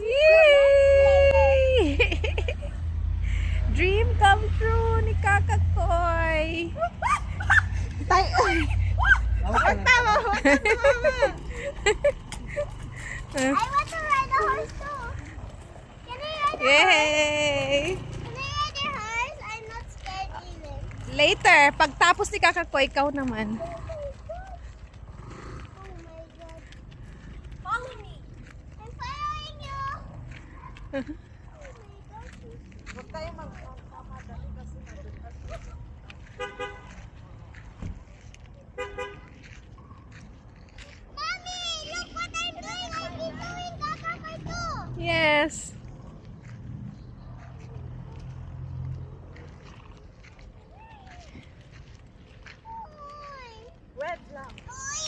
Yay! Dream come true ni Kakakoy. Wag tama. I want to ride a horse too. Can I ride a horse? Yay! Can I ride a horse? I'm not scared even. Later, pagtapos ni Kakakoy, ikaw naman. Oh my god. Follow me. I'm following you. Oh my god. Huwag tayo magkamadali kasi madulas. Mommy, look what I'm doing. I've been doing Kakakoy too. Yes. Oy. Wait lang. Oy.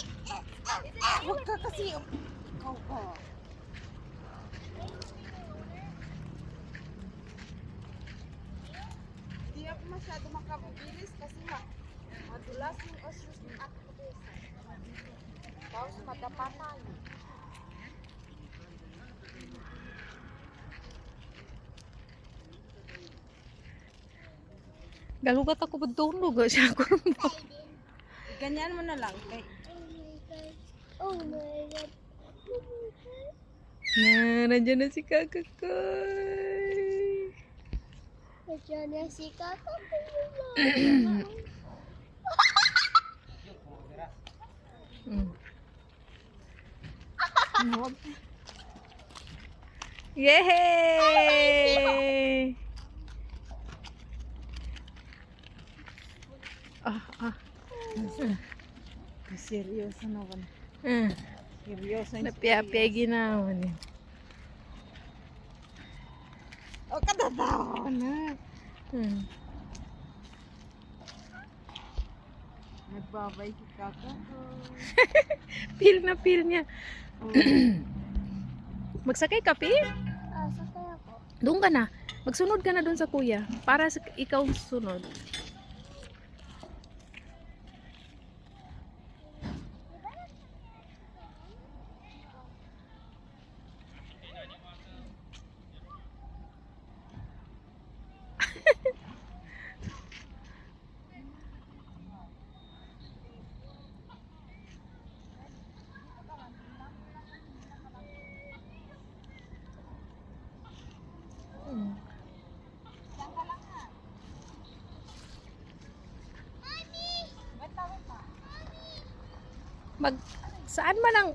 Huwag ka kasi. Ikaw ka. Hindi ako masyado makabilis kasi madulas yung osos ng ako besa. Tapos madapatan. Galugat ako budulog siya ako. Ganyan mo na lang. Kay Oh my god. Oh my god. Nandiyan na si Kakakoy. Nandiyan na si Kakakoy. Mm. Yay! seryoso naman. Ah, Seryoso. napiapia ginawa niya. O kadatawa na. Hmm. Nagbabay si Kaka. Feel niya. Magsakay ka, Pi? Sakay ako. Doon ka na. Magsunod ka na doon sa kuya. Para ikaw sunod. Saan man ang